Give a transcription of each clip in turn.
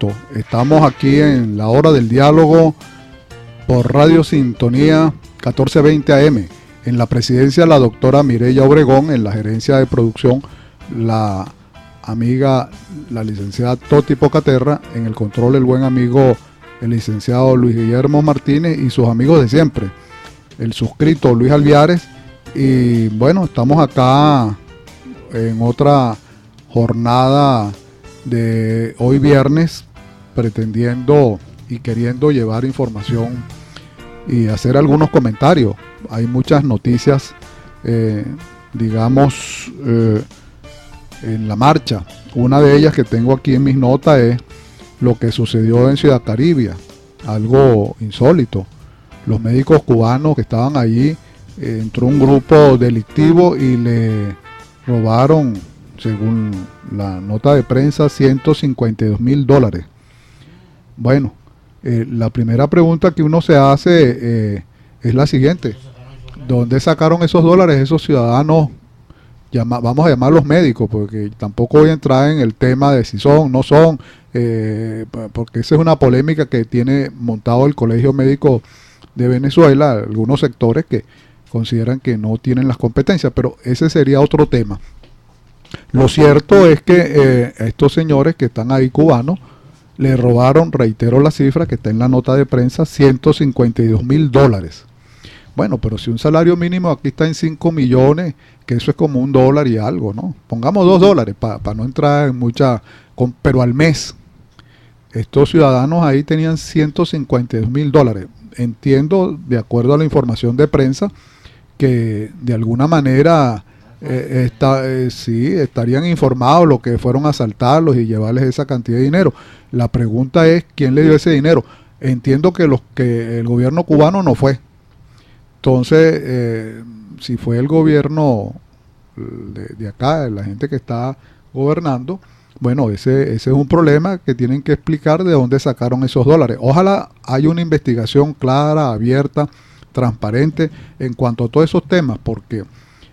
gusto. Estamos aquí en la hora del diálogo por Radio Sintonía 1420 AM. En la presidencia la doctora Mireya Obregón, en la gerencia de producción la amiga, la licenciada Toti Pocaterra, en el control el buen amigo el licenciado Luis Guillermo Martínez y sus amigos de siempre, el suscrito Luis Alviares. Y bueno, estamos acá en otra jornada de hoy viernes, pretendiendo y queriendo llevar información y hacer algunos comentarios. Hay muchas noticias, digamos, en la marcha. Una de ellas que tengo aquí en mis notas es lo que sucedió en Ciudad Caribia, algo insólito. Los médicos cubanos que estaban allí, entró un grupo delictivo y le robaron, según la nota de prensa, $152,000. Bueno, la primera pregunta que uno se hace es la siguiente: ¿dónde sacaron esos dólares esos ciudadanos? Vamos a llamarlos médicos, porque tampoco voy a entrar en el tema de si son, no son, porque esa es una polémica que tiene montado el Colegio Médico de Venezuela, algunos sectores que consideran que no tienen las competencias, pero ese sería otro tema. Lo cierto es que estos señores que están ahí cubanos le robaron, reitero la cifra que está en la nota de prensa, $152,000. Bueno, pero si un salario mínimo aquí está en 5 millones, que eso es como $1 y algo, ¿no? Pongamos $2 para no entrar en mucha... pero al mes, estos ciudadanos ahí tenían $152,000. Entiendo, de acuerdo a la información de prensa, que de alguna manera sí estarían informados los que fueron a asaltarlos y llevarles esa cantidad de dinero. La pregunta es, ¿quién le dio ese dinero? Entiendo que el gobierno cubano no fue. Entonces, si fue el gobierno de acá, la gente que está gobernando, bueno, ese es un problema que tienen que explicar de dónde sacaron esos dólares. Ojalá haya una investigación clara, abierta, transparente en cuanto a todos esos temas, porque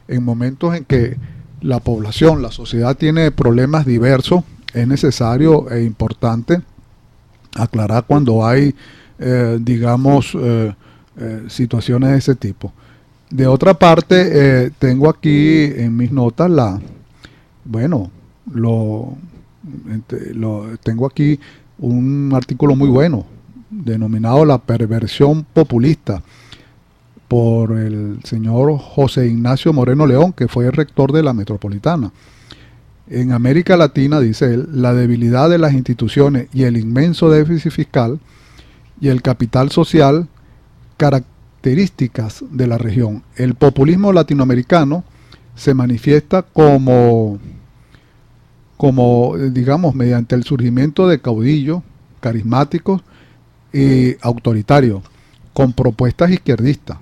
en momentos en que la población, la sociedad tiene problemas diversos, es necesario e importante aclarar cuando hay, digamos, situaciones de ese tipo. De otra parte, tengo aquí en mis notas tengo aquí un artículo muy bueno denominado La perversión populista, por el señor José Ignacio Moreno León, que fue el rector de la Metropolitana. En América Latina, dice él, la debilidad de las instituciones y el inmenso déficit fiscal y el capital social, características de la región. El populismo latinoamericano se manifiesta como digamos, mediante el surgimiento de caudillos carismáticos y autoritarios, con propuestas izquierdistas.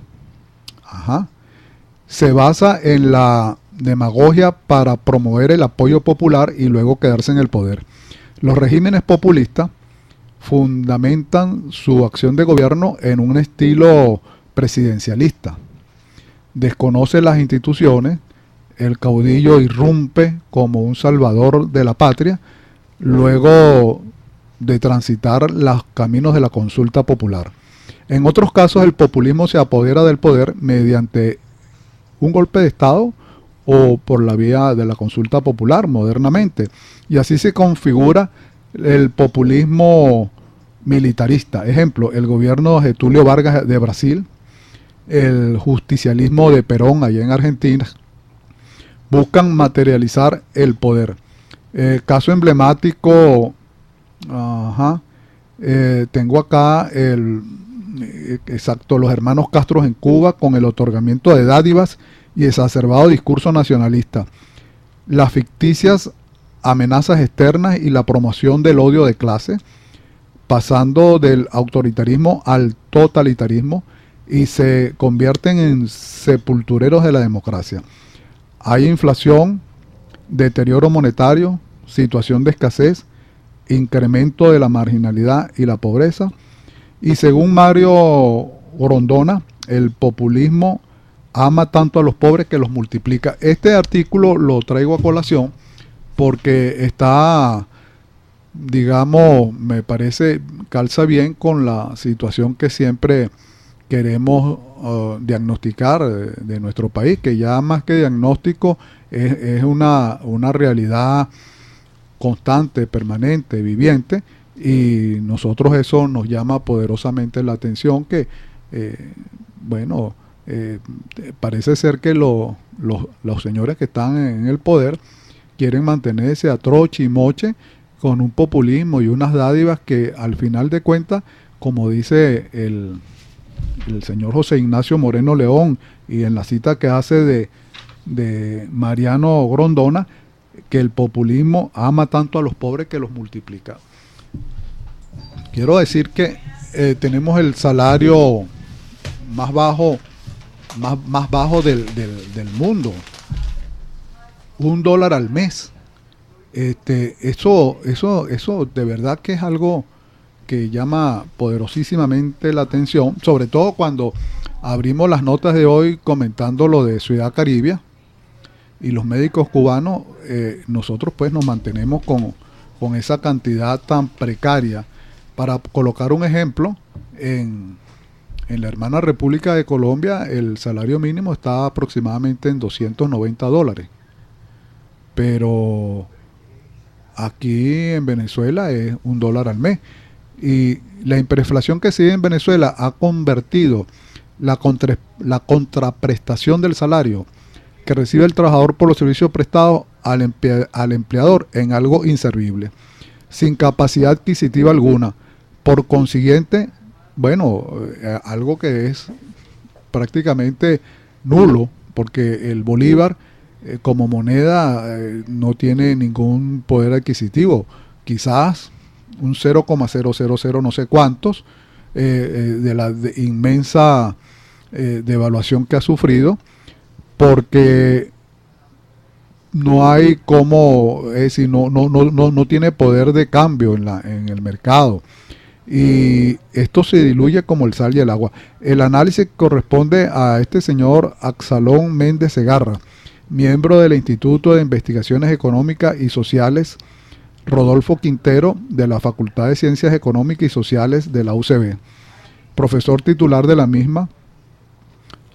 Se basa en la demagogia para promover el apoyo popular y luego quedarse en el poder. Los regímenes populistas fundamentan su acción de gobierno en un estilo presidencialista. Desconoce las instituciones, el caudillo irrumpe como un salvador de la patria, luego de transitar los caminos de la consulta popular. En otros casos, el populismo se apodera del poder mediante un golpe de Estado o por la vía de la consulta popular modernamente. Y así se configura el populismo militarista. Ejemplo, el gobierno de Getúlio Vargas de Brasil, el justicialismo de Perón allá en Argentina, buscan materializar el poder. Caso emblemático, tengo acá los hermanos Castro en Cuba, con el otorgamiento de dádivas y exacerbado discurso nacionalista, las ficticias amenazas externas y la promoción del odio de clase, pasando del autoritarismo al totalitarismo, y se convierten en sepultureros de la democracia. Hay inflación, deterioro monetario, situación de escasez, incremento de la marginalidad y la pobreza. Y según Mario Grondona, el populismo ama tanto a los pobres que los multiplica. Este artículo lo traigo a colación porque está digamos, me parece, calza bien con la situación que siempre queremos diagnosticar de nuestro país, que ya más que diagnóstico es una realidad constante, permanente, viviente, y nosotros eso nos llama poderosamente la atención que, eh, bueno, eh, parece ser que los señores que están en el poder quieren mantenerse a troche y moche con un populismo y unas dádivas que al final de cuentas, como dice el señor José Ignacio Moreno León y en la cita que hace de Mariano Grondona, que el populismo ama tanto a los pobres que los multiplica. Quiero decir que tenemos el salario más bajo, más bajo del mundo, $1 al mes. Eso de verdad que es algo que llama poderosísimamente la atención, sobre todo cuando abrimos las notas de hoy comentando lo de Ciudad Caribia y los médicos cubanos. Nosotros pues nos mantenemos con esa cantidad tan precaria. Para colocar un ejemplo, en la hermana República de Colombia el salario mínimo está aproximadamente en $290, pero aquí en Venezuela es $1 al mes. Y la hiperinflación que sigue en Venezuela ha convertido la contraprestación del salario que recibe el trabajador por los servicios prestados al empleador en algo inservible, sin capacidad adquisitiva alguna. Por consiguiente, bueno, algo que es prácticamente nulo, porque el bolívar como moneda no tiene ningún poder adquisitivo. Quizás un 0,000 no sé cuántos de la inmensa devaluación que ha sufrido, porque no hay como, es decir, no tiene poder de cambio en el mercado. Y esto se diluye como el sal y el agua. El análisis corresponde a este señor Absalón Méndez Segarra, miembro del Instituto de Investigaciones Económicas y Sociales Rodolfo Quintero de la Facultad de Ciencias Económicas y Sociales de la UCB, profesor titular de la misma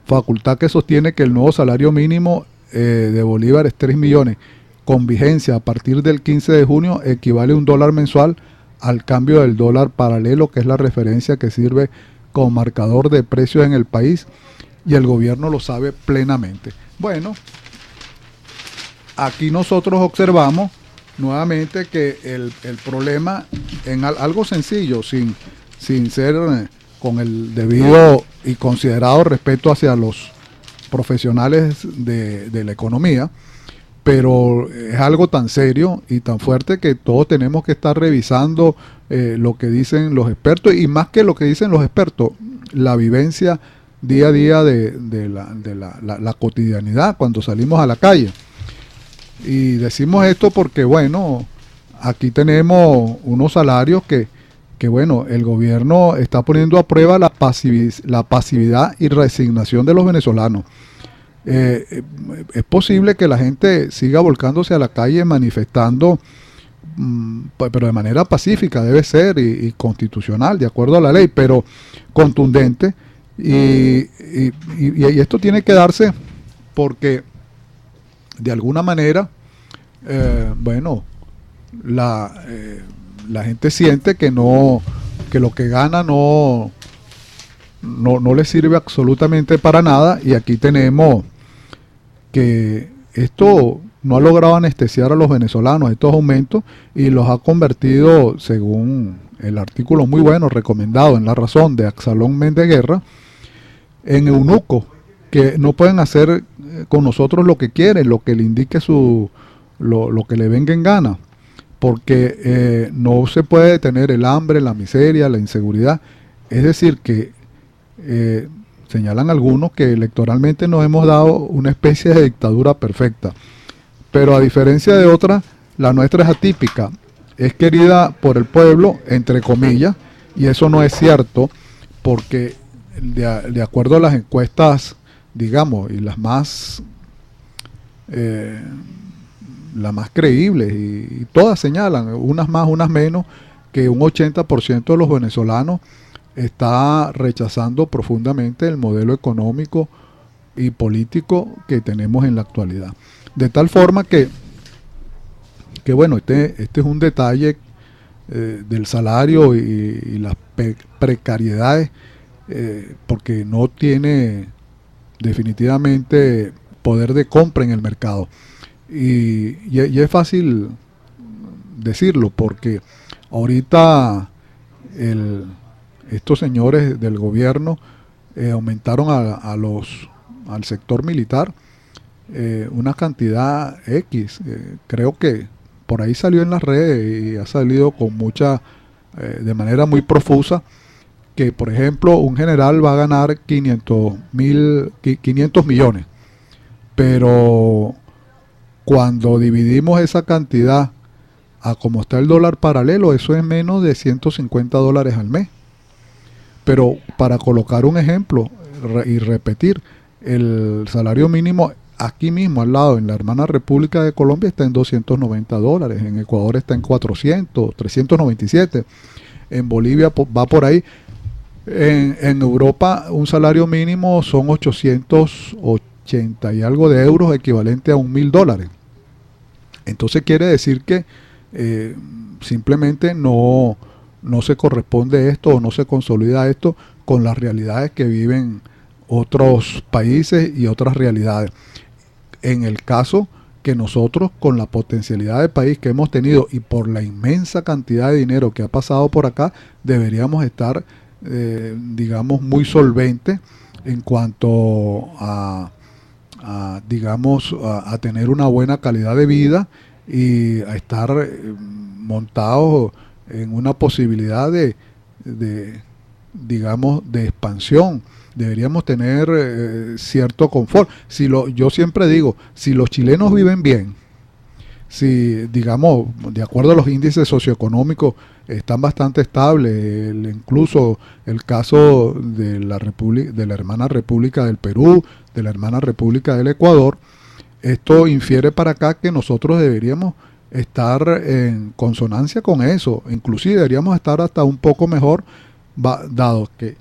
facultad, que sostiene que el nuevo salario mínimo de Bolívar es 3 millones, con vigencia a partir del 15 de junio, equivale a $1 mensual al cambio del dólar paralelo, que es la referencia que sirve como marcador de precios en el país, y el gobierno lo sabe plenamente. Bueno, aquí nosotros observamos nuevamente que el problema en algo sencillo, sin ser con el debido y considerado respeto hacia los profesionales de la economía, pero es algo tan serio y tan fuerte que todos tenemos que estar revisando lo que dicen los expertos, y más que lo que dicen los expertos, la vivencia día a día de la cotidianidad cuando salimos a la calle. Y decimos esto porque, bueno, aquí tenemos unos salarios que bueno, el gobierno está poniendo a prueba la pasividad y resignación de los venezolanos. Es posible que la gente siga volcándose a la calle manifestando, pero de manera pacífica debe ser y constitucional, de acuerdo a la ley, pero contundente. Y esto tiene que darse porque de alguna manera, bueno, la gente siente que lo que gana no le sirve absolutamente para nada, y aquí tenemos que esto no ha logrado anestesiar a los venezolanos, estos aumentos, y los ha convertido, según el artículo muy bueno recomendado en La Razón de Absalón Méndez Guerra, en eunucos que no pueden hacer con nosotros lo que quieren, lo que le indique lo que le venga en gana, porque no se puede detener el hambre, la miseria, la inseguridad. Es decir, que señalan algunos que electoralmente nos hemos dado una especie de dictadura perfecta, pero a diferencia de otras, la nuestra es atípica, es querida por el pueblo, entre comillas, y eso no es cierto, porque de acuerdo a las encuestas, digamos, y las más las más creíbles, y todas señalan, unas más, unas menos, que un 80% de los venezolanos está rechazando profundamente el modelo económico y político que tenemos en la actualidad. De tal forma que bueno, este es un detalle del salario y las precariedades, porque no tiene definitivamente poder de compra en el mercado. Y es fácil decirlo porque ahorita estos señores del gobierno aumentaron al sector militar una cantidad X. Creo que por ahí salió en las redes y ha salido con mucha, de manera muy profusa, que por ejemplo un general va a ganar 500 millones, pero cuando dividimos esa cantidad a como está el dólar paralelo, eso es menos de $150 al mes. Pero para colocar un ejemplo y repetir, el salario mínimo aquí mismo al lado, en la hermana República de Colombia, está en $290, en Ecuador está en 400, 397, en Bolivia va por ahí. En Europa un salario mínimo son 880 y algo de euros, equivalente a $1.000. Entonces quiere decir que simplemente no se corresponde esto, o no se consolida esto con las realidades que viven otros países y otras realidades. En el caso que nosotros, con la potencialidad de país que hemos tenido y por la inmensa cantidad de dinero que ha pasado por acá, deberíamos estar digamos muy solventes en cuanto digamos a tener una buena calidad de vida y a estar montados en una posibilidad digamos de expansión. Deberíamos tener cierto confort. Yo siempre digo, si los chilenos viven bien, si digamos de acuerdo a los índices socioeconómicos están bastante estables, incluso el caso de de la hermana República del Perú, de la hermana República del Ecuador, esto infiere para acá que nosotros deberíamos estar en consonancia con eso, inclusive deberíamos estar hasta un poco mejor, dado que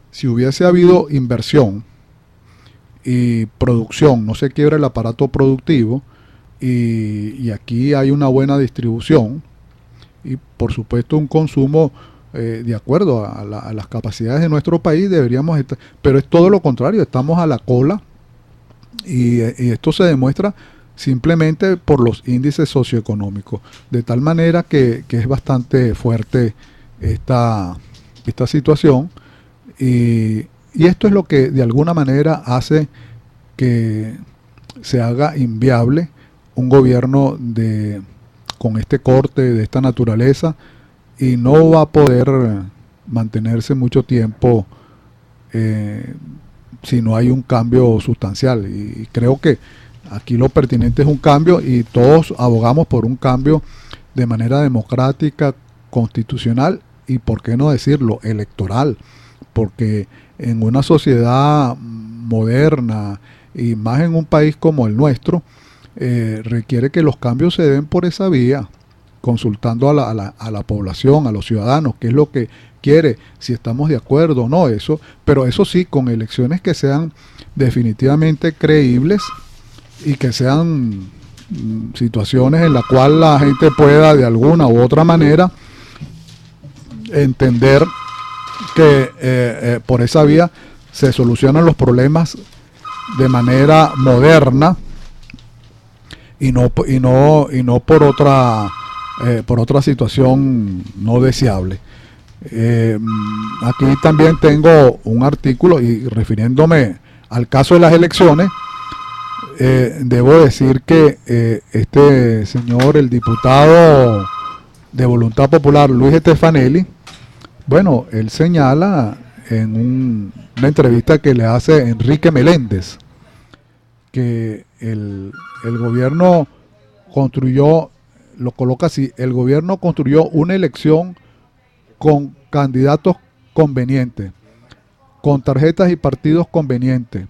si hubiese habido inversión y producción, no se quiebra el aparato productivo, y aquí hay una buena distribución y por supuesto un consumo de acuerdo a las capacidades de nuestro país, deberíamos estar, pero es todo lo contrario, estamos a la cola, y esto se demuestra simplemente por los índices socioeconómicos, de tal manera que es bastante fuerte esta situación, y esto es lo que de alguna manera hace que se haga inviable un gobierno con este corte, de esta naturaleza, y no va a poder mantenerse mucho tiempo si no hay un cambio sustancial. Y creo que aquí lo pertinente es un cambio, y todos abogamos por un cambio de manera democrática, constitucional y, por qué no decirlo, electoral, porque en una sociedad moderna y más en un país como el nuestro, requiere que los cambios se den por esa vía, consultando a la población, a los ciudadanos, qué es lo que quiere, si estamos de acuerdo o no, pero eso sí, con elecciones que sean definitivamente creíbles y que sean situaciones en las cuales la gente pueda de alguna u otra manera entender que por esa vía se solucionan los problemas de manera moderna, y no por otra situación no deseable. Aquí también tengo un artículo, y refiriéndome al caso de las elecciones, debo decir que este señor, el diputado de Voluntad Popular, Luis Estefanelli, bueno, él señala en una entrevista que le hace Enrique Meléndez que el gobierno construyó, lo coloca así, el gobierno construyó una elección con candidatos convenientes, con tarjetas y partidos convenientes,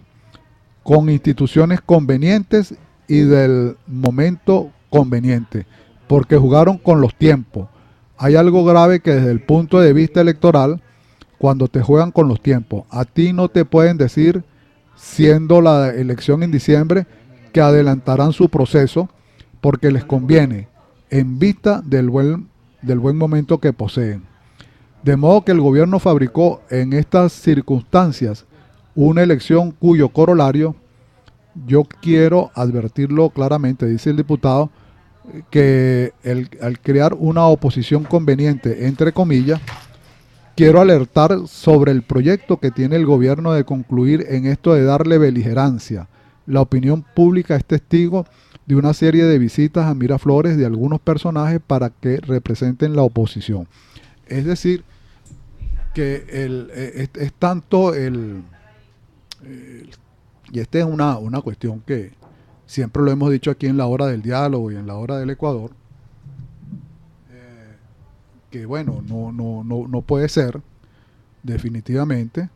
con instituciones convenientes y del momento conveniente, porque jugaron con los tiempos. Hay algo grave que desde el punto de vista electoral, cuando te juegan con los tiempos, a ti no te pueden decir, siendo la elección en diciembre, que adelantarán su proceso porque les conviene en vista del buen momento que poseen. De modo que el gobierno fabricó en estas circunstancias una elección cuyo corolario, yo quiero advertirlo claramente, dice el diputado, que al crear una oposición conveniente, entre comillas, quiero alertar sobre el proyecto que tiene el gobierno de concluir en esto de darle beligerancia. La opinión pública es testigo de una serie de visitas a Miraflores de algunos personajes para que representen la oposición. Es decir, que es tanto y esta es una cuestión que siempre lo hemos dicho aquí en la hora del diálogo y en la hora del Ecuador, que bueno, no puede ser definitivamente,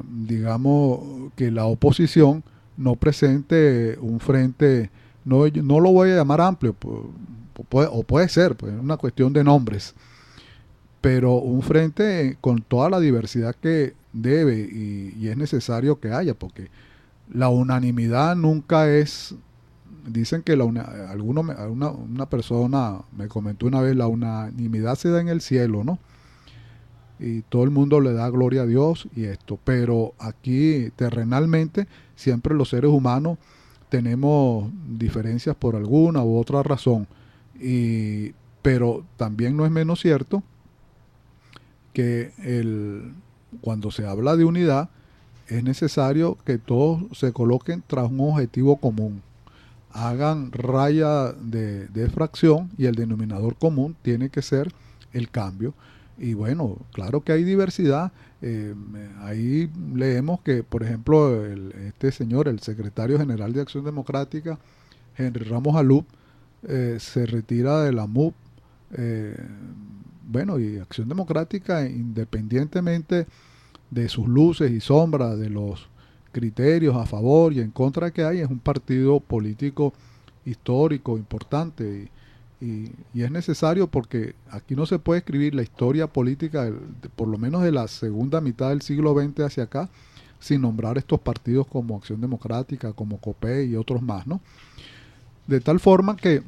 digamos, que la oposición no presente un frente, no lo voy a llamar amplio, o puede ser, pues es una cuestión de nombres, pero un frente con toda la diversidad que debe y es necesario que haya, porque la unanimidad nunca es, dicen que una persona me comentó una vez, la unanimidad se da en el cielo, ¿no? Y todo el mundo le da gloria a Dios y esto, pero aquí terrenalmente siempre los seres humanos tenemos diferencias por alguna u otra razón, pero también no es menos cierto que cuando se habla de unidad es necesario que todos se coloquen tras un objetivo común, hagan raya de fracción y el denominador común tiene que ser el cambio. Y bueno, claro que hay diversidad. Ahí leemos que, por ejemplo, este señor, el secretario general de Acción Democrática, Henry Ramos Alup, se retira de la MUP. Bueno, y Acción Democrática, independientemente de sus luces y sombras, de los criterios a favor y en contra que hay, es un partido político histórico, importante y es necesario porque aquí no se puede escribir la historia política, por lo menos de la segunda mitad del siglo XX hacia acá, sin nombrar estos partidos como Acción Democrática, como COPE y otros más, ¿no? De tal forma que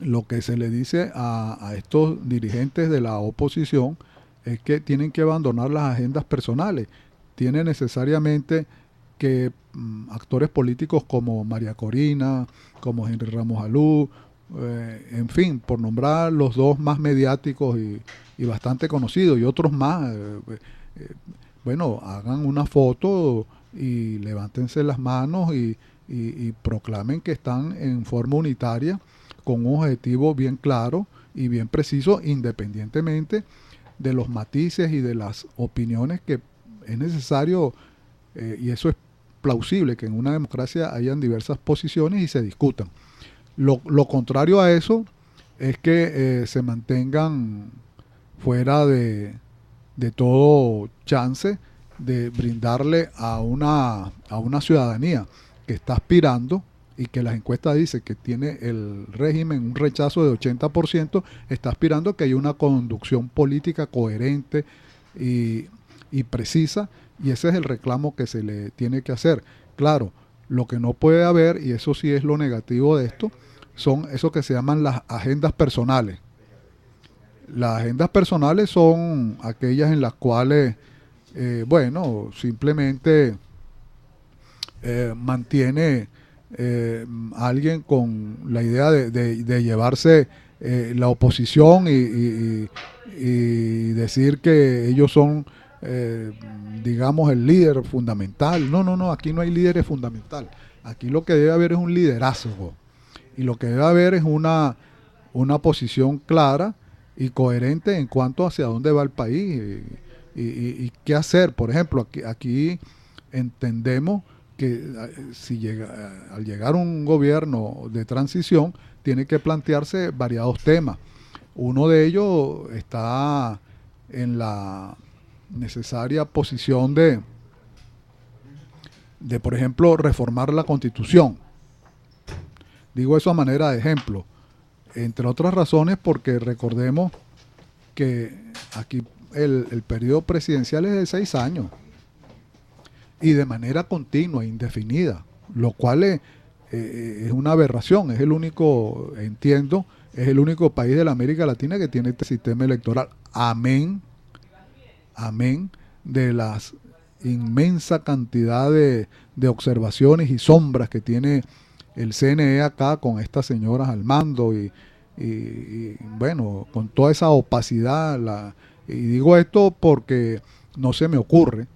lo que se le dice a estos dirigentes de la oposición es que tienen que abandonar las agendas personales. Tiene necesariamente que actores políticos como María Corina, como Henry Ramos Alú, en fin, por nombrar los dos más mediáticos y bastante conocidos, y otros más, bueno, hagan una foto y levántense las manos y proclamen que están en forma unitaria con un objetivo bien claro y bien preciso, independientemente de los matices y de las opiniones que es necesario, y eso es plausible, que en una democracia hayan diversas posiciones y se discutan. Lo contrario a eso es que se mantengan fuera de todo chance de brindarle a una ciudadanía que está aspirando y que las encuestas dicen que tiene el régimen un rechazo de 80%, está aspirando a que haya una conducción política coherente y precisa, y ese es el reclamo que se le tiene que hacer. Claro, lo que no puede haber, y eso sí es lo negativo de esto, son eso que se llaman las agendas personales. Las agendas personales son aquellas en las cuales, bueno, simplemente mantiene alguien con la idea de llevarse la oposición y decir que ellos son, digamos, el líder fundamental. No, aquí no hay líderes fundamental. Aquí lo que debe haber es un liderazgo. Y lo que debe haber es una posición clara y coherente en cuanto hacia dónde va el país y qué hacer. Por ejemplo, aquí entendemos que al llegar un gobierno de transición tiene que plantearse variados temas. Uno de ellos está en la necesaria posición por ejemplo, reformar la Constitución. Digo eso a manera de ejemplo, entre otras razones porque recordemos que aquí el periodo presidencial es de 6 años y de manera continua, indefinida, lo cual es una aberración. Es el único, entiendo, es el único país de la América Latina que tiene este sistema electoral. Amén, amén de las inmensa cantidad de observaciones y sombras que tiene el CNE acá con estas señoras al mando y bueno, con toda esa opacidad. Y digo esto porque no se me ocurre.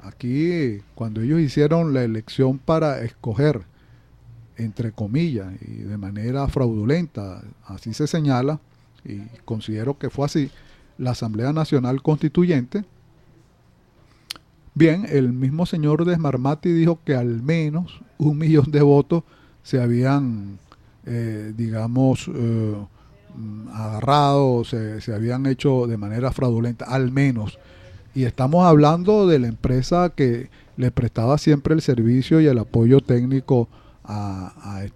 Aquí, cuando ellos hicieron la elección para escoger, entre comillas, y de manera fraudulenta, así se señala, y considero que fue así, la Asamblea Nacional Constituyente, bien, el mismo señor Desmarmati dijo que al menos 1 millón de votos se habían, digamos, agarrado, se habían hecho de manera fraudulenta, al menos. Y estamos hablando de la empresa que le prestaba siempre el servicio y el apoyo técnico al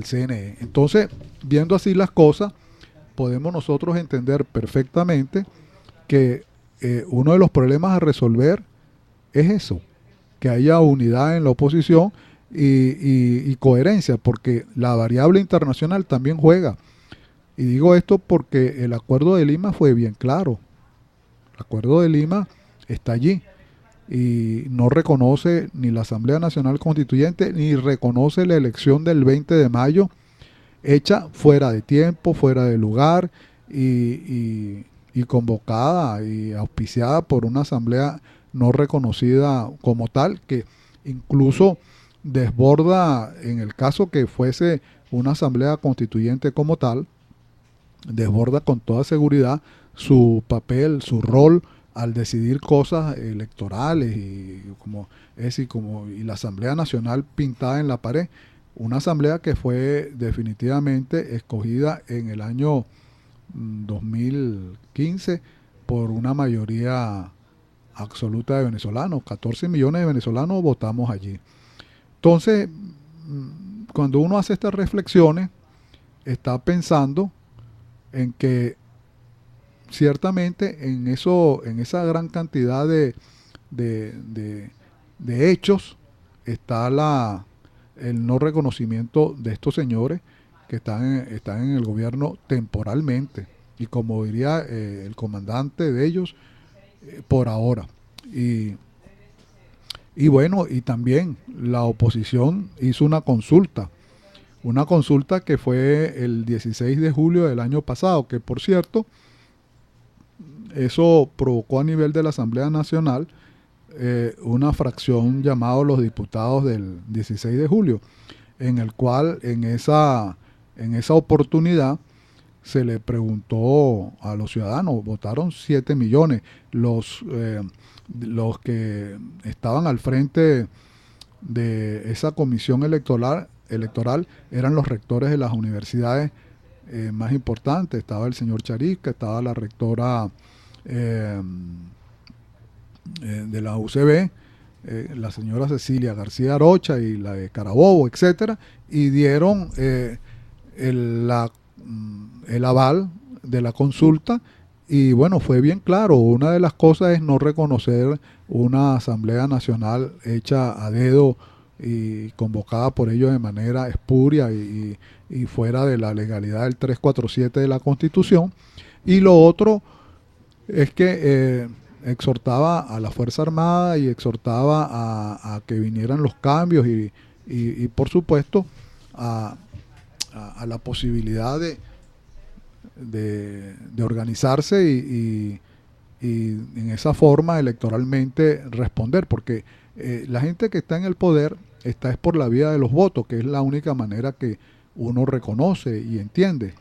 CNE. Entonces, viendo así las cosas, podemos nosotros entender perfectamente que uno de los problemas a resolver es eso, que haya unidad en la oposición y coherencia, porque la variable internacional también juega. Y digo esto porque el Acuerdo de Lima fue bien claro. El Acuerdo de Lima está allí y no reconoce ni la Asamblea Nacional Constituyente ni reconoce la elección del 20 de mayo hecha fuera de tiempo, fuera de lugar y convocada y auspiciada por una asamblea no reconocida como tal, que incluso desborda, en el caso que fuese una asamblea constituyente como tal, desborda con toda seguridad su papel, su rol al decidir cosas electorales y como es decir, como y la Asamblea Nacional pintada en la pared, una asamblea que fue definitivamente escogida en el año 2015 por una mayoría absoluta de venezolanos. 14 millones de venezolanos votamos allí. Entonces, cuando uno hace estas reflexiones, está pensando en que ciertamente en esa gran cantidad de, de- de hechos está el no reconocimiento de estos señores que están en el gobierno temporalmente y como diría el comandante de ellos, por ahora. Y, y bueno, y también la oposición hizo una consulta que fue el 16 de julio del año pasado, que por cierto, eso provocó a nivel de la Asamblea Nacional una fracción llamado los diputados del 16 de julio, en el cual en esa oportunidad se le preguntó a los ciudadanos, votaron 7 millones, los que estaban al frente de esa comisión electoral eran los rectores de las universidades más importantes. Estaba el señor Charisca, estaba la rectora eh, de la UCB, la señora Cecilia García Arocha y la de Carabobo, etcétera, y dieron el aval de la consulta. Y bueno, fue bien claro, una de las cosas es no reconocer una Asamblea Nacional hecha a dedo y convocada por ellos de manera espuria y fuera de la legalidad del 347 de la Constitución. Y lo otro es que exhortaba a la Fuerza Armada y exhortaba a que vinieran los cambios y por supuesto a, a la posibilidad de organizarse y en esa forma electoralmente responder, porque la gente que está en el poder está es por la vía de los votos, que es la única manera que uno reconoce y entiende.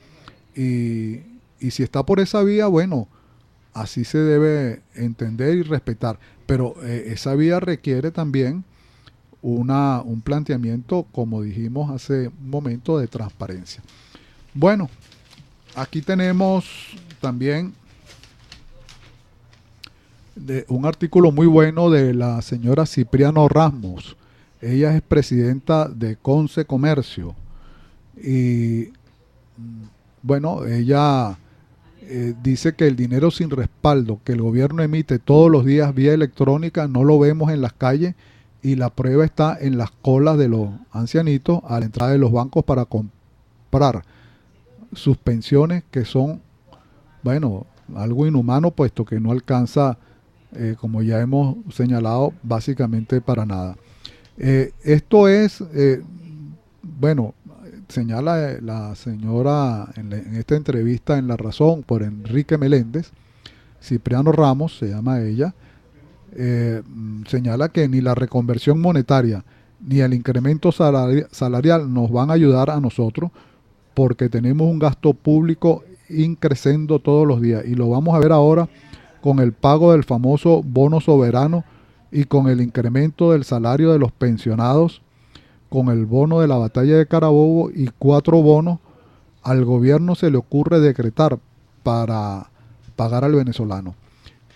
Y, y si está por esa vía, bueno, así se debe entender y respetar. Pero esa vía requiere también un planteamiento, como dijimos hace un momento, de transparencia. Bueno, aquí tenemos también de un artículo muy bueno de la señora Cipriano Ramos. Ella es presidenta de Conce Comercio y bueno, ella dice que el dinero sin respaldo que el gobierno emite todos los días vía electrónica no lo vemos en las calles y la prueba está en las colas de los ancianitos a la entrada de los bancos para comprar sus pensiones que son, bueno, algo inhumano puesto que no alcanza, como ya hemos señalado, básicamente para nada. Esto es, bueno, señala la señora en esta entrevista en La Razón por Enrique Meléndez, Cipriano Ramos se llama ella, señala que ni la reconversión monetaria ni el incremento salarial nos van a ayudar a nosotros porque tenemos un gasto público increciendo todos los días y lo vamos a ver ahora con el pago del famoso bono soberano y con el incremento del salario de los pensionados, con el bono de la batalla de Carabobo y 4 bonos al gobierno se le ocurre decretar para pagar al venezolano.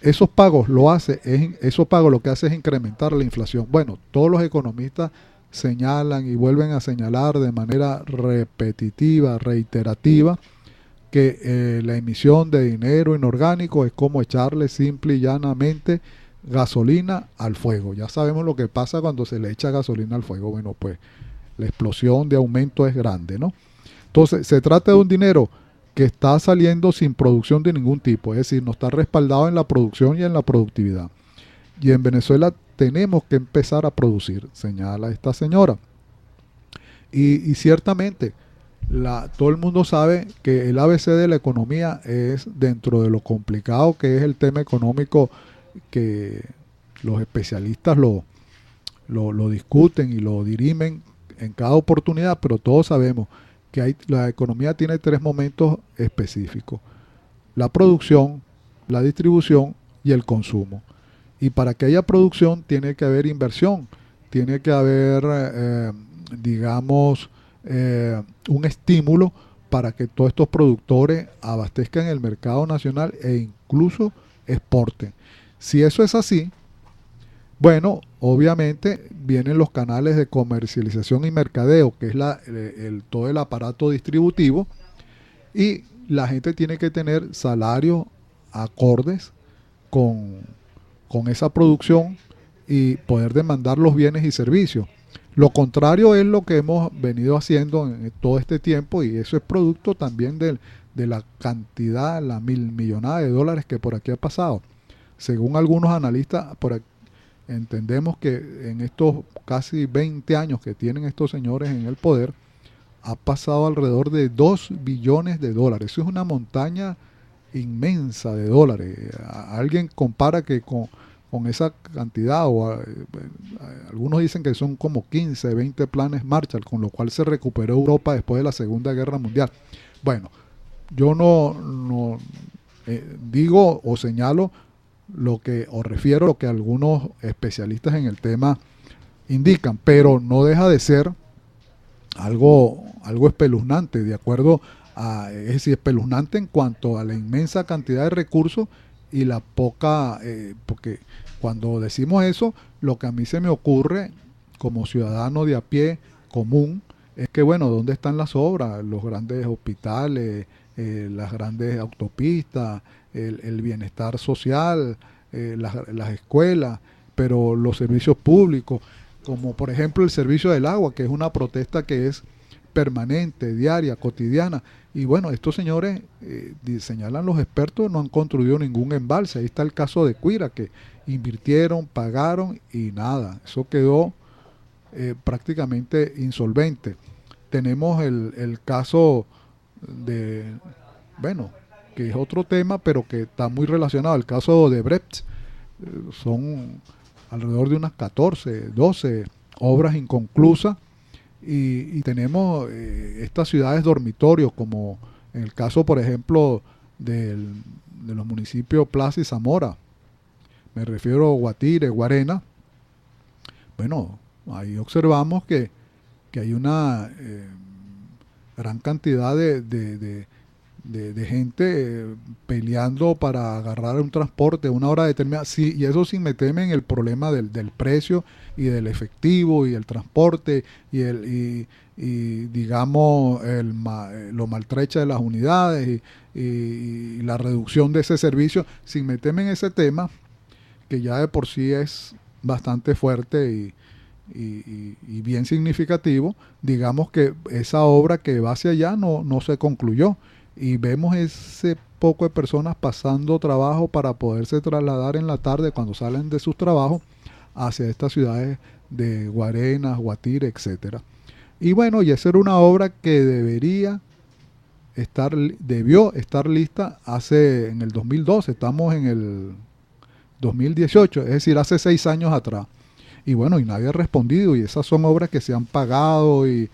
Esos pagos esos pagos lo que hace es incrementar la inflación. Bueno, todos los economistas señalan y vuelven a señalar de manera repetitiva, reiterativa, que la emisión de dinero inorgánico es como echarle simple y llanamente gasolina al fuego. Ya sabemos lo que pasa cuando se le echa gasolina al fuego. Bueno, pues la explosión de aumento es grande, ¿no? Entonces, se trata de un dinero que está saliendo sin producción de ningún tipo, es decir, no está respaldado en la producción y en la productividad. Y en Venezuela tenemos que empezar a producir, señala esta señora. Y ciertamente, todo el mundo sabe que el ABC de la economía es dentro de lo complicado que es el tema económico, que los especialistas lo discuten y lo dirimen en cada oportunidad, pero todos sabemos que la economía tiene 3 momentos específicos: la producción, la distribución y el consumo. Y para que haya producción tiene que haber inversión, tiene que haber, digamos, un estímulo para que todos estos productores abastezcan el mercado nacional e incluso exporten. Si eso es así, bueno, obviamente vienen los canales de comercialización y mercadeo, que es todo el aparato distributivo, y la gente tiene que tener salarios acordes con, con esa producción y poder demandar los bienes y servicios. Lo contrario es lo que hemos venido haciendo en todo este tiempo y eso es producto también de la cantidad, la millonada de dólares que por aquí ha pasado. Según algunos analistas, entendemos que en estos casi 20 años que tienen estos señores en el poder, ha pasado alrededor de 2 billones de dólares. Eso es una montaña inmensa de dólares. Alguien compara que con esa cantidad, algunos dicen que son como 15, 20 planes Marshall, con lo cual se recuperó Europa después de la Segunda Guerra Mundial. Bueno, yo no digo o señalo o refiero a lo que algunos especialistas en el tema indican, pero no deja de ser algo espeluznante, de acuerdo es decir, espeluznante en cuanto a la inmensa cantidad de recursos y la poca, porque cuando decimos eso, lo que a mí se me ocurre como ciudadano de a pie común es que, bueno, ¿dónde están las obras? Los grandes hospitales, las grandes autopistas, el bienestar social, las escuelas, pero los servicios públicos, como por ejemplo el servicio del agua, que es una protesta que es permanente, diaria, cotidiana. Y bueno, estos señores, señalan los expertos, no han construido ningún embalse. Ahí está el caso de Cuira, que invirtieron, pagaron y nada. Eso quedó prácticamente insolvente. Tenemos el caso de, bueno, que es otro tema, pero que está muy relacionado. El caso de Brecht, son alrededor de unas 14, 12 obras inconclusas y tenemos estas ciudades dormitorios, como en el caso, por ejemplo, de los municipios Plaza y Zamora. Me refiero a Guatire, Guarena. Bueno, ahí observamos que hay una gran cantidad de gente peleando para agarrar un transporte una hora determinada, sí, y eso sin meterme en el problema del precio y del efectivo y el transporte y digamos lo maltrecha de las unidades y la reducción de ese servicio, sin meterme en ese tema que ya de por sí es bastante fuerte y bien significativo. Digamos que esa obra que va hacia allá no se concluyó y vemos ese poco de personas pasando trabajo para poderse trasladar en la tarde cuando salen de sus trabajos hacia estas ciudades de Guarenas, Guatire, etcétera. Y bueno, y esa era una obra que debió estar lista en el 2012, estamos en el 2018, es decir, hace 6 años atrás. Y bueno, y nadie ha respondido, y esas son obras que se han pagado y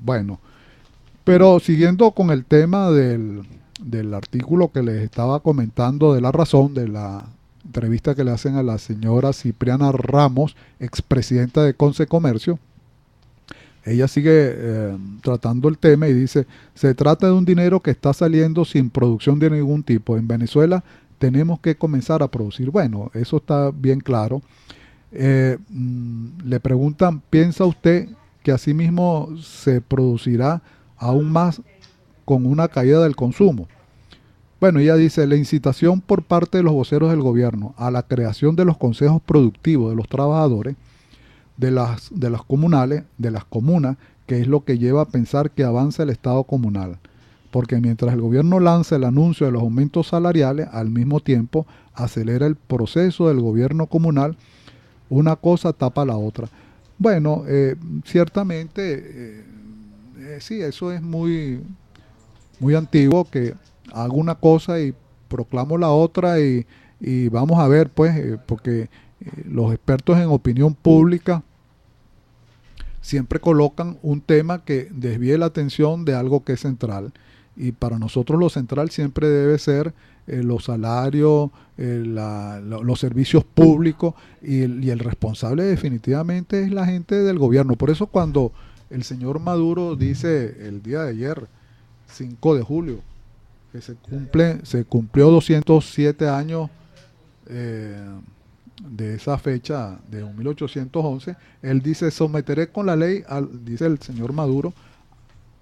bueno. Pero siguiendo con el tema del artículo que les estaba comentando de La Razón, de la entrevista que le hacen a la señora Cipriana Ramos, expresidenta de Concecomercio, ella sigue tratando el tema y dice, se trata de un dinero que está saliendo sin producción de ningún tipo. En Venezuela tenemos que comenzar a producir. Bueno, eso está bien claro. Le preguntan, ¿piensa usted que asimismo se producirá aún más con una caída del consumo? Bueno, ella dice, la incitación por parte de los voceros del gobierno a la creación de los consejos productivos de los trabajadores de las comunales, de las comunas, que es lo que lleva a pensar que avanza el Estado comunal. Porque mientras el gobierno lanza el anuncio de los aumentos salariales, al mismo tiempo acelera el proceso del gobierno comunal, una cosa tapa la otra. Bueno, ciertamente, sí, eso es muy antiguo, que hago una cosa y proclamo la otra y vamos a ver, pues, porque los expertos en opinión pública siempre colocan un tema que desvíe la atención de algo que es central. Y para nosotros lo central siempre debe ser los salarios, los servicios públicos y el responsable definitivamente es la gente del gobierno. Por eso cuando el señor Maduro dice el día de ayer, 5 de julio, que se cumplió 207 años de esa fecha de 1811, él dice, someteré con la ley, dice el señor Maduro,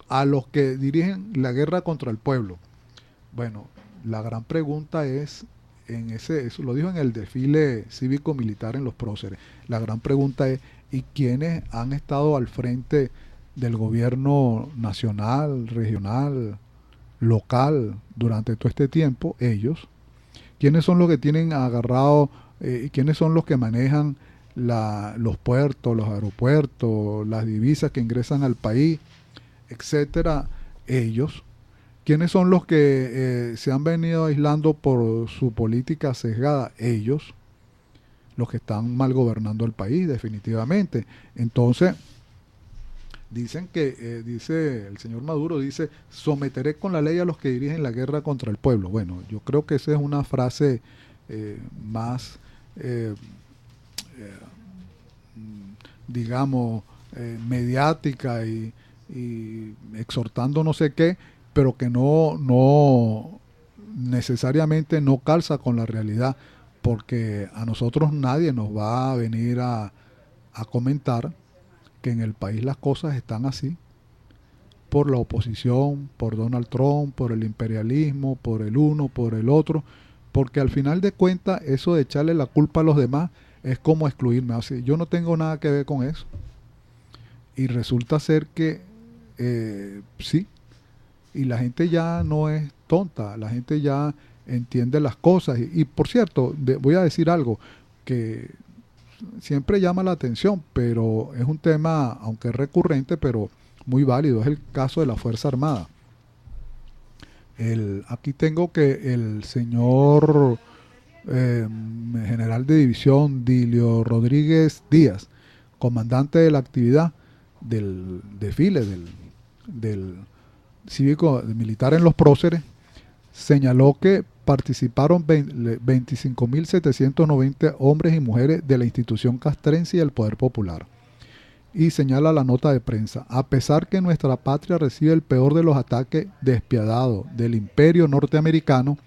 a los que dirigen la guerra contra el pueblo. Bueno, la gran pregunta es, eso lo dijo en el desfile cívico-militar en los próceres, la gran pregunta es, ¿y quiénes han estado al frente del gobierno nacional, regional, local durante todo este tiempo? Ellos. ¿Quiénes son los que tienen agarrado, quiénes son los que manejan los puertos, los aeropuertos, las divisas que ingresan al país, etcétera? Ellos. ¿Quiénes son los que se han venido aislando por su política sesgada? Ellos. Los que están mal gobernando el país, definitivamente. Entonces, dice el señor Maduro, dice, someteré con la ley a los que dirigen la guerra contra el pueblo. Bueno, yo creo que esa es una frase más, digamos, mediática y exhortando no sé qué, pero que no necesariamente no calza con la realidad, porque a nosotros nadie nos va a venir a comentar que en el país las cosas están así, por la oposición, por Donald Trump, por el imperialismo, por el uno, por el otro, porque al final de cuentas eso de echarle la culpa a los demás es como excluirme. Así, yo no tengo nada que ver con eso. Y resulta ser que sí, y la gente ya no es tonta, la gente ya entiende las cosas. Y por cierto, voy a decir algo que siempre llama la atención, pero es un tema, aunque es recurrente, pero muy válido. Es el caso de la Fuerza Armada. Aquí tengo que el señor general de división Dilio Rodríguez Díaz, comandante de la actividad del desfile del cívico militar en los próceres, señaló que participaron 25.790 hombres y mujeres de la institución castrense y del Poder Popular. Y señala la nota de prensa: a pesar que nuestra patria recibe el peor de los ataques despiadados del imperio norteamericano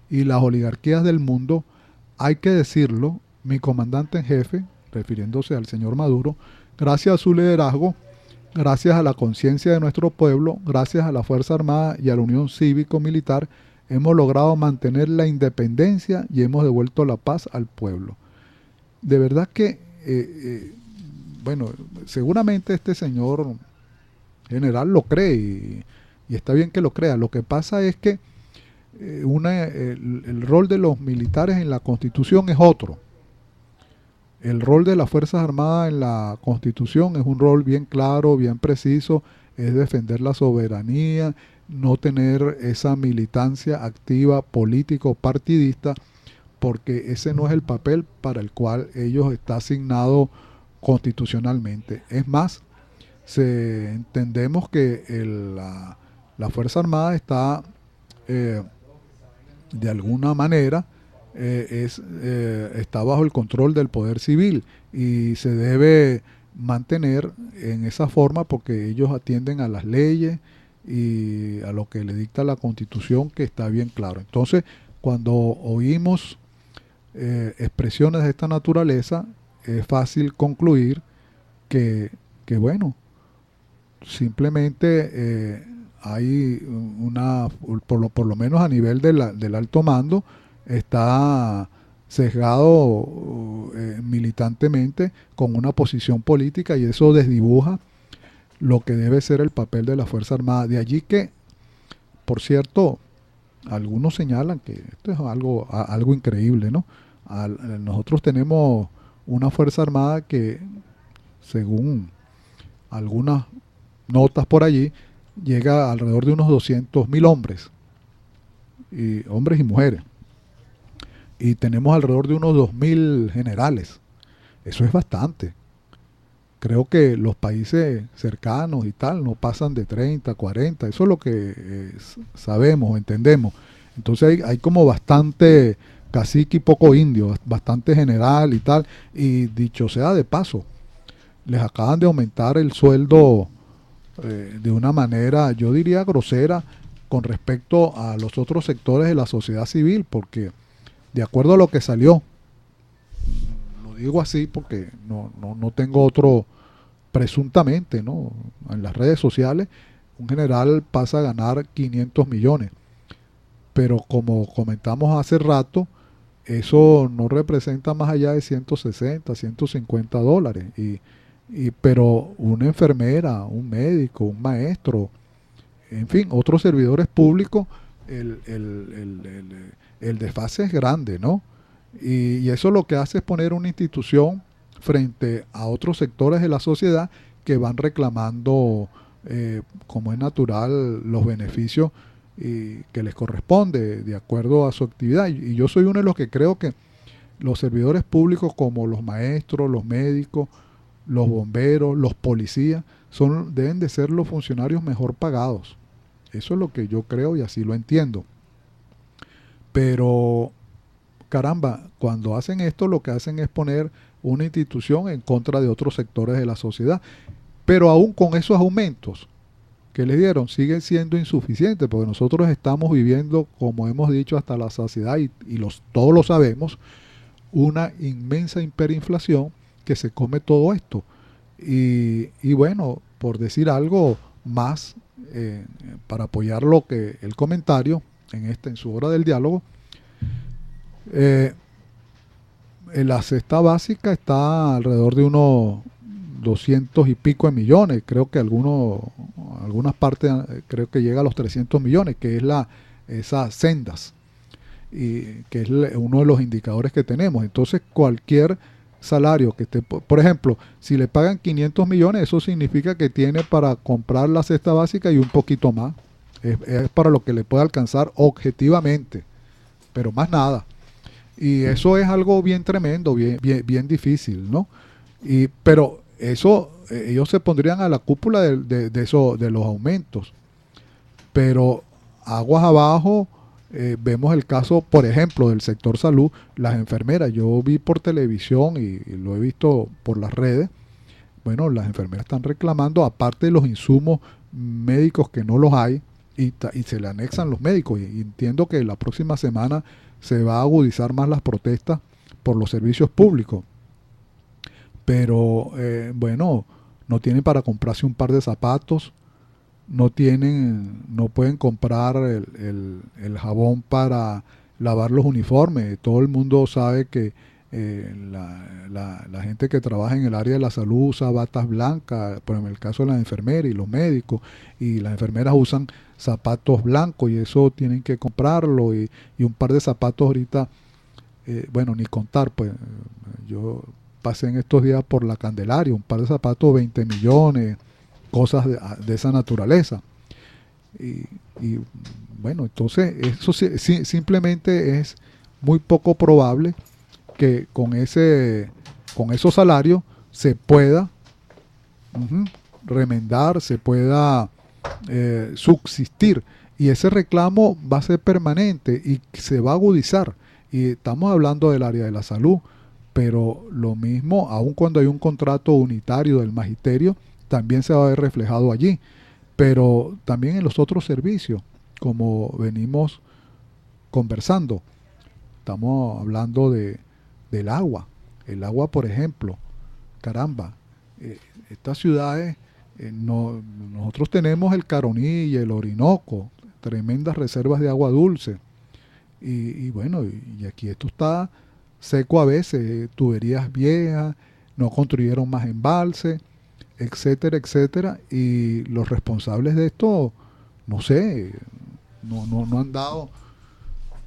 y las oligarquías del mundo, hay que decirlo, mi comandante en jefe, refiriéndose al señor Maduro, gracias a su liderazgo, gracias a la conciencia de nuestro pueblo, gracias a la Fuerza Armada y a la Unión Cívico-Militar, hemos logrado mantener la independencia y hemos devuelto la paz al pueblo. De verdad que, bueno, seguramente este señor general lo cree y está bien que lo crea. Lo que pasa es que el rol de los militares en la Constitución es otro. El rol de las Fuerzas Armadas en la Constitución es un rol bien claro, bien preciso, es defender la soberanía, no tener esa militancia activa político-partidista, porque ese no es el papel para el cual ellos está asignado constitucionalmente. Es más, entendemos que la Fuerza Armada está eh, de alguna manera está bajo el control del poder civil y se debe mantener en esa forma porque ellos atienden a las leyes y a lo que le dicta la Constitución, que está bien claro. Entonces, cuando oímos expresiones de esta naturaleza, es fácil concluir que bueno, simplemente hay por lo menos a nivel del alto mando, está sesgado militantemente con una posición política, y eso desdibuja lo que debe ser el papel de la Fuerza Armada. De allí que, por cierto, algunos señalan que esto es algo increíble, ¿no? Nosotros tenemos una Fuerza Armada que, según algunas notas por allí, llega a alrededor de unos 200.000 hombres, hombres y mujeres. Y tenemos alrededor de unos 2.000 generales. Eso es bastante. Creo que los países cercanos y tal no pasan de 30, 40. Eso es lo que sabemos, entendemos. Entonces hay como bastante cacique y poco indio, bastante general y tal. Y dicho sea de paso, les acaban de aumentar el sueldo de una manera, yo diría, grosera con respecto a los otros sectores de la sociedad civil, porque de acuerdo a lo que salió, lo digo así porque no tengo otro, presuntamente, ¿no? En las redes sociales, un general pasa a ganar 500 millones, pero como comentamos hace rato, eso no representa más allá de 160, 150 dólares. Pero una enfermera, un médico, un maestro, en fin, otros servidores públicos, el desfase es grande, ¿no? Y eso lo que hace es poner una institución frente a otros sectores de la sociedad que van reclamando, como es natural, los beneficios que les corresponde de acuerdo a su actividad. Y yo soy uno de los que creo que los servidores públicos, como los maestros, los médicos, los bomberos, los policías, deben de ser los funcionarios mejor pagados. Eso es lo que yo creo y así lo entiendo. Pero, caramba, cuando hacen esto, lo que hacen es poner una institución en contra de otros sectores de la sociedad. Pero aún con esos aumentos que les dieron, siguen siendo insuficientes, porque nosotros estamos viviendo, como hemos dicho hasta la saciedad, y todos lo sabemos, una inmensa hiperinflación que se come todo esto. Y bueno, por decir algo más, para apoyar lo que el comentario en su hora del diálogo, la cesta básica está alrededor de unos 200 y pico de millones. Creo que algunas partes creo que llega a los 300 millones, que es esas sendas, y que es uno de los indicadores que tenemos. Entonces, cualquier salario que esté, por ejemplo, si le pagan 500 millones, eso significa que tiene para comprar la cesta básica y un poquito más. Es para lo que le puede alcanzar objetivamente, pero más nada. Y eso es algo bien tremendo, bien difícil, ¿no? Pero eso, ellos se pondrían a la cúpula de los aumentos. Pero aguas abajo, vemos el caso, por ejemplo, del sector salud, las enfermeras. Yo vi por televisión y lo he visto por las redes, Bueno, las enfermeras están reclamando, aparte de los insumos médicos que no los hay, y se le anexan los médicos. Y entiendo que la próxima semana se va a agudizar más las protestas por los servicios públicos. Pero bueno, no tienen para comprarse un par de zapatos, no pueden comprar el jabón para lavar los uniformes. Todo el mundo sabe que la gente que trabaja en el área de la salud usa batas blancas, por ejemplo, en el caso de las enfermeras y los médicos, y las enfermeras usan zapatos blancos y eso tienen que comprarlo, y un par de zapatos ahorita, bueno, ni contar, pues yo pasé en estos días por la Candelaria, un par de zapatos 20 millones, cosas de esa naturaleza. Y, y, bueno, entonces eso simplemente es muy poco probable que con esos salarios se pueda remendar, se pueda subsistir. Y ese reclamo va a ser permanente y se va a agudizar. Y estamos hablando del área de la salud, pero lo mismo, aun cuando hay un contrato unitario del magisterio, también se va a ver reflejado allí. Pero también en los otros servicios, como venimos conversando, estamos hablando del agua. El agua, por ejemplo, caramba, estas ciudades, nosotros tenemos el Caroní y el Orinoco, tremendas reservas de agua dulce. Y bueno, y aquí esto está seco a veces, tuberías viejas, no construyeron más embalses, etcétera, etcétera. Y los responsables de esto, no sé, no han dado,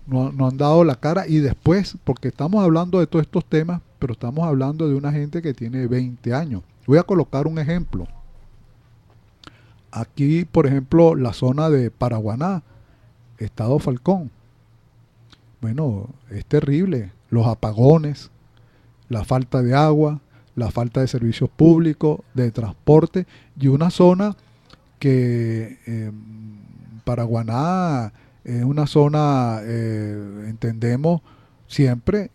no han dado la cara. Y después, porque estamos hablando de todos estos temas, pero estamos hablando de una gente que tiene 20 años. Voy a colocar un ejemplo. Aquí, por ejemplo, la zona de Paraguaná, Estado Falcón. Bueno, es terrible. Los apagones, la falta de agua, la falta de servicios públicos, de transporte, y una zona que Paraguaná es una zona, entendemos, siempre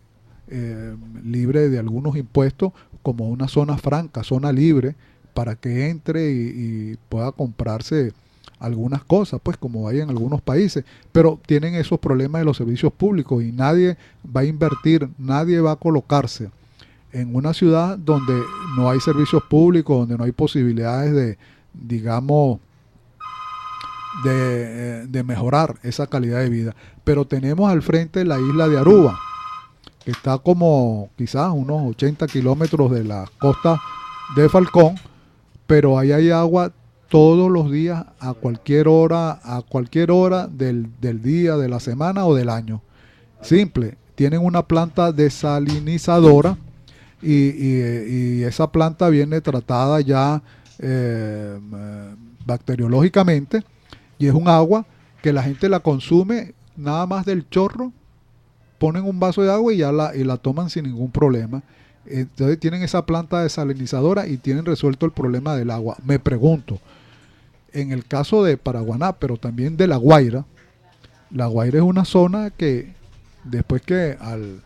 libre de algunos impuestos, como una zona franca, zona libre, para que entre y pueda comprarse algunas cosas, pues como hay en algunos países, pero tienen esos problemas de los servicios públicos y nadie va a invertir, nadie va a colocarse en una ciudad donde no hay servicios públicos, donde no hay posibilidades de, digamos, de mejorar esa calidad de vida. Pero tenemos al frente la isla de Aruba, que está como quizás unos 80 kilómetros de la costa de Falcón, pero ahí hay agua todos los días, a cualquier hora del día, de la semana o del año. Simple, tienen una planta desalinizadora y esa planta viene tratada ya bacteriológicamente, y es un agua que la gente la consume nada más del chorro, ponen un vaso de agua y la toman sin ningún problema. Entonces tienen esa planta desalinizadora y tienen resuelto el problema del agua. Me pregunto, en el caso de Paraguaná, pero también de La Guaira es una zona que después que al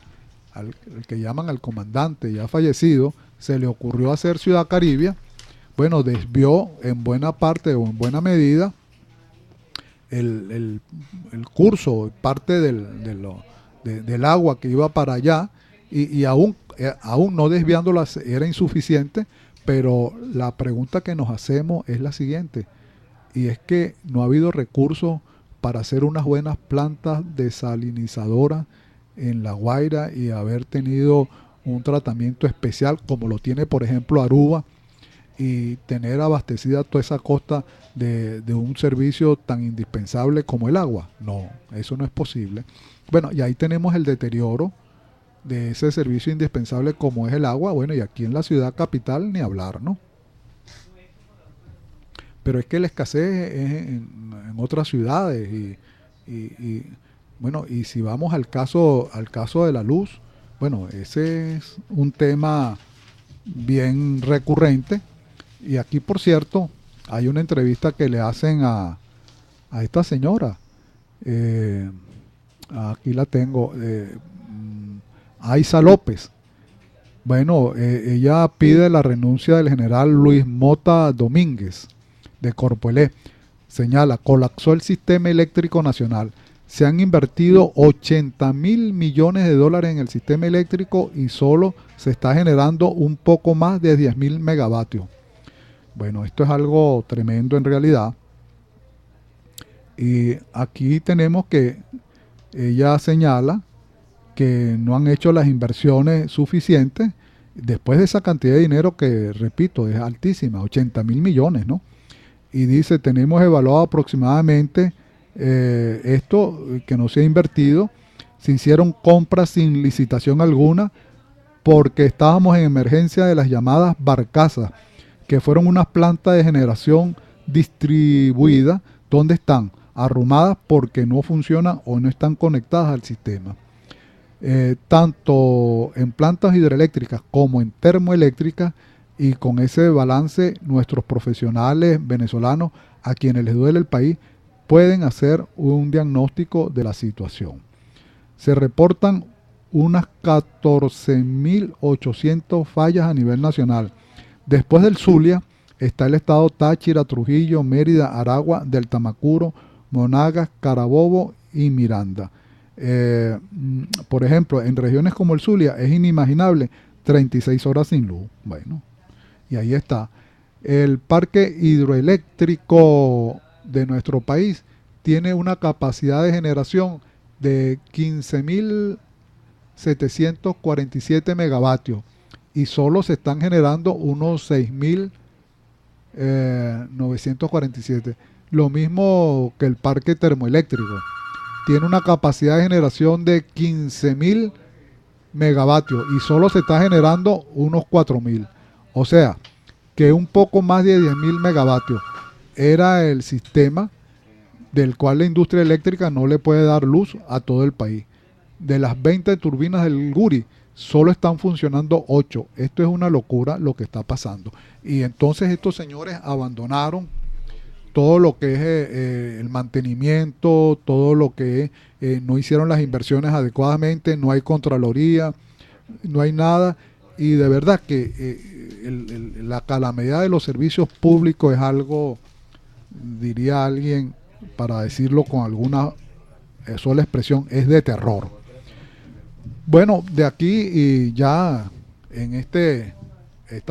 que llaman al comandante ya fallecido, se le ocurrió hacer Ciudad Caribia, bueno, desvió en buena parte o en buena medida el curso, parte del agua que iba para allá, y aún no desviándola era insuficiente, pero la pregunta que nos hacemos es la siguiente, y es que no ha habido recursos para hacer unas buenas plantas desalinizadoras en La Guaira y haber tenido un tratamiento especial como lo tiene por ejemplo Aruba, y tener abastecida toda esa costa de un servicio tan indispensable como el agua. No, eso no es posible. Bueno, y ahí tenemos el deterioro de ese servicio indispensable como es el agua. Bueno, y aquí en la ciudad capital ni hablar, ¿no? Pero es que la escasez es en otras ciudades bueno, y si vamos al caso de la luz, bueno, ese es un tema bien recurrente. Y aquí, por cierto, hay una entrevista que le hacen a esta señora. eh, Aquí la tengo, Aiza López. Bueno, ella pide la renuncia del general Luis Mota Domínguez de Corpoelé. Señala, colapsó el sistema eléctrico nacional. Se han invertido 80.000 millones de dólares en el sistema eléctrico y solo se está generando un poco más de 10.000 megavatios. Bueno, esto es algo tremendo en realidad. Y aquí tenemos que ella señala que no han hecho las inversiones suficientes después de esa cantidad de dinero que, repito, es altísima, 80.000 millones, ¿no? Y dice, tenemos evaluado aproximadamente esto que no se ha invertido, se hicieron compras sin licitación alguna porque estábamos en emergencia de las llamadas barcazas, que fueron unas plantas de generación distribuida, donde están arrumadas porque no funcionan o no están conectadas al sistema. Tanto en plantas hidroeléctricas como en termoeléctricas, y con ese balance nuestros profesionales venezolanos a quienes les duele el país pueden hacer un diagnóstico de la situación. Se reportan unas 14.800 fallas a nivel nacional. Después del Zulia está el estado Táchira, Trujillo, Mérida, Aragua, del Tamacuro, Monagas, Carabobo y Miranda. Por ejemplo, en regiones como el Zulia es inimaginable 36 horas sin luz. Bueno, y ahí está. El parque hidroeléctrico de nuestro país tiene una capacidad de generación de 15.747 megavatios y solo se están generando unos 6.947. Lo mismo que el parque termoeléctrico. Tiene una capacidad de generación de 15.000 megavatios y solo se está generando unos 4.000. O sea, que un poco más de 10.000 megavatios era el sistema del cual la industria eléctrica no le puede dar luz a todo el país. De las 20 turbinas del Guri, solo están funcionando 8. Esto es una locura lo que está pasando. Y entonces estos señores abandonaron todo lo que es el mantenimiento, todo lo que no hicieron las inversiones adecuadamente, no hay contraloría, no hay nada. Y de verdad que la calamidad de los servicios públicos es algo, diría alguien, para decirlo con alguna sola expresión, es de terror. Bueno, de aquí y ya en esta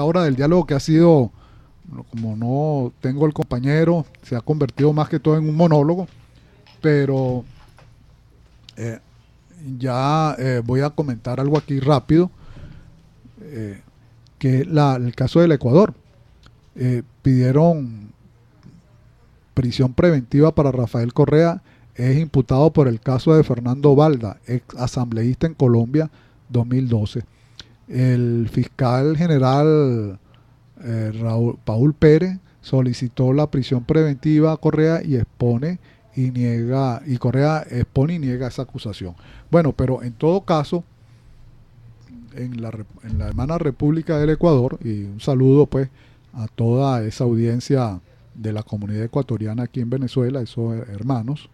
hora del diálogo que ha sido, como no tengo el compañero, se ha convertido más que todo en un monólogo, pero eh, ya voy a comentar algo aquí rápido, que es el caso del Ecuador. Pidieron prisión preventiva para Rafael Correa, es imputado por el caso de Fernando Balda, ex asambleísta en Colombia 2012. El fiscal general Paul Pérez solicitó la prisión preventiva a Correa y Correa expone y niega esa acusación. Bueno, pero en todo caso, en la hermana República del Ecuador, y un saludo pues a toda esa audiencia de la comunidad ecuatoriana aquí en Venezuela, esos hermanos,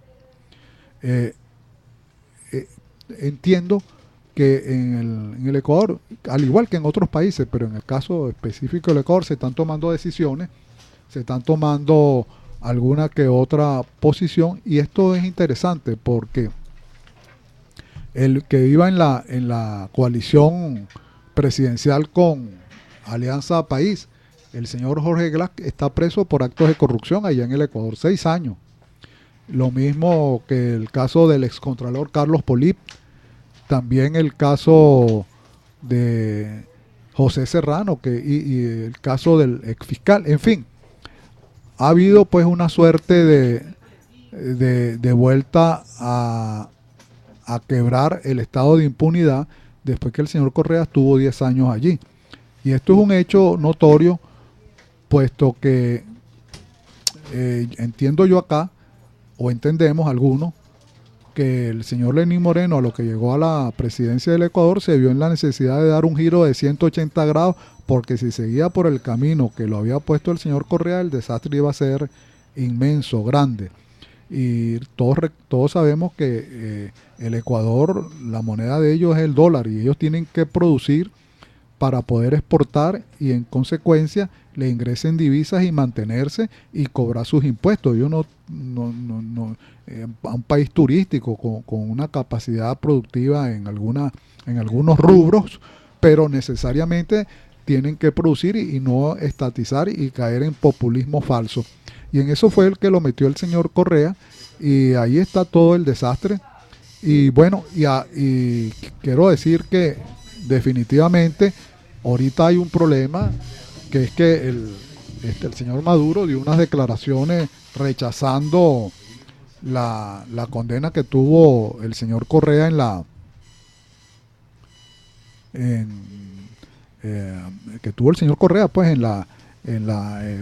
entiendo que en el Ecuador, al igual que en otros países, pero en el caso específico del Ecuador, se están tomando decisiones, se están tomando alguna que otra posición, y esto es interesante porque el que iba en la coalición presidencial con Alianza País, el señor Jorge Glass, está preso por actos de corrupción allá en el Ecuador, 6 años. Lo mismo que el caso del excontralor Carlos Polip, también el caso de José Serrano y el caso del exfiscal. En fin, ha habido pues una suerte de vuelta a quebrar el estado de impunidad después que el señor Correa estuvo 10 años allí. Y esto es un hecho notorio, puesto que entiendo yo acá, o entendemos algunos, que el señor Lenín Moreno, a lo que llegó a la presidencia del Ecuador, se vio en la necesidad de dar un giro de 180 grados, porque si seguía por el camino que lo había puesto el señor Correa, el desastre iba a ser inmenso, grande. Y todos sabemos que el Ecuador, la moneda de ellos es el dólar, y ellos tienen que producir para poder exportar y en consecuencia le ingresen divisas y mantenerse y cobrar sus impuestos. Yo a un país turístico con una capacidad productiva en algunos rubros, pero necesariamente tienen que producir y no estatizar y caer en populismo falso. Y en eso fue el que lo metió el señor Correa, y ahí está todo el desastre. Y bueno, y quiero decir que definitivamente ahorita hay un problema, que es que el señor Maduro dio unas declaraciones rechazando la condena que tuvo el señor Correa que tuvo el señor Correa pues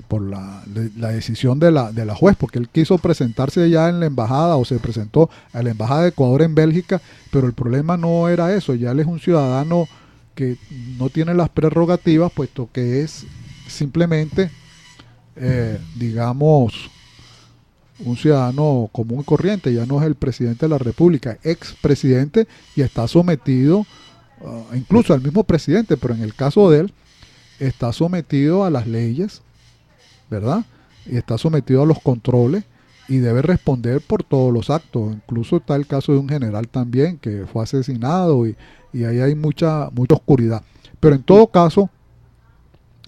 por la decisión de la juez, porque él quiso presentarse ya en la embajada, o se presentó a la embajada de Ecuador en Bélgica, pero el problema no era eso. Ya él es un ciudadano que no tiene las prerrogativas, puesto que es simplemente digamos un ciudadano común y corriente, ya no es el presidente de la República, expresidente, y está sometido incluso al mismo presidente, pero en el caso de él está sometido a las leyes, ¿verdad? Y está sometido a los controles y debe responder por todos los actos. Incluso está el caso de un general también que fue asesinado, y ahí hay mucha oscuridad. Pero en todo caso,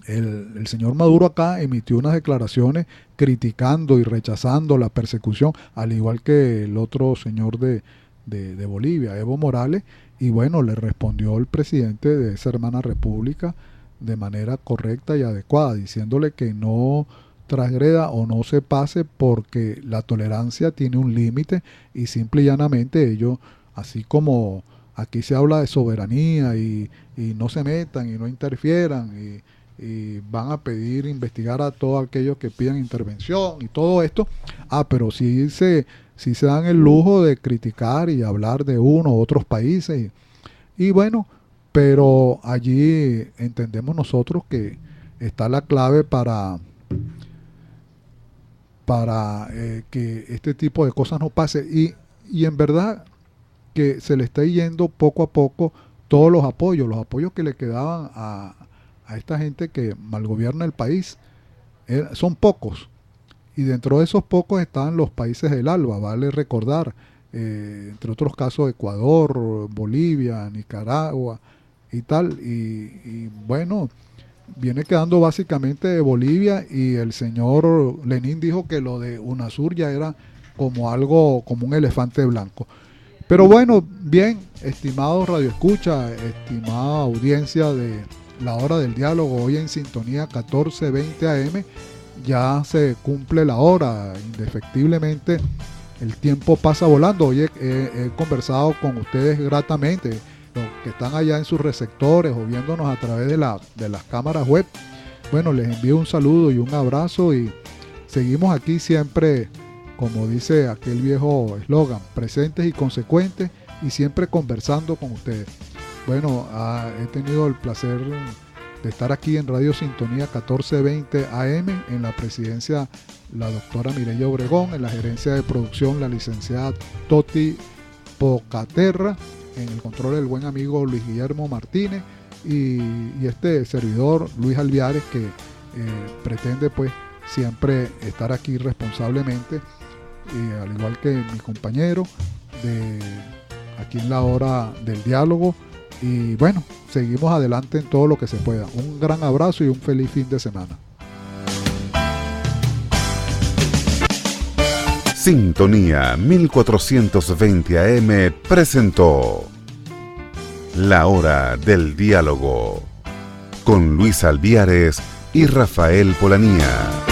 el señor Maduro acá emitió unas declaraciones criticando y rechazando la persecución, al igual que el otro señor de Bolivia, Evo Morales, y bueno, le respondió el presidente de esa hermana república de manera correcta y adecuada, diciéndole que no transgreda o no se pase, porque la tolerancia tiene un límite, y simple y llanamente ellos, así como aquí se habla de soberanía y no se metan y no interfieran y van a pedir investigar a todos aquellos que pidan intervención y todo esto, pero sí se dan el lujo de criticar y hablar de uno u otros países y bueno, pero allí entendemos nosotros que está la clave para que este tipo de cosas no pase, y en verdad que se le está yendo poco a poco todos los apoyos que le quedaban a esta gente que malgobierna el país. Son pocos, y dentro de esos pocos están los países del ALBA, vale recordar, entre otros casos Ecuador, Bolivia, Nicaragua y tal, y bueno, viene quedando básicamente de Bolivia, y el señor Lenin dijo que lo de UNASUR ya era como un elefante blanco. Pero bueno, bien, estimados radioescucha, estimada audiencia de La Hora del Diálogo, hoy en sintonía 14:20 AM, ya se cumple la hora, indefectiblemente el tiempo pasa volando. Hoy he conversado con ustedes gratamente, los que están allá en sus receptores o viéndonos a través de las cámaras web. Bueno, les envío un saludo y un abrazo, y seguimos aquí siempre, como dice aquel viejo eslogan, presentes y consecuentes, y siempre conversando con ustedes. Bueno, he tenido el placer de estar aquí en Radio Sintonía 1420 AM, en la presidencia la doctora Mireya Obregón, en la gerencia de producción la licenciada Toti Pocaterra, en el control el buen amigo Luis Guillermo Martínez, y este servidor Luis Alviares, que pretende pues siempre estar aquí responsablemente, al igual que mi compañero de aquí en La Hora del Diálogo. Y bueno, seguimos adelante en todo lo que se pueda. Un gran abrazo y un feliz fin de semana. Sintonía 1420 AM presentó La Hora del Diálogo con Luis Alviares y Rafael Polanía.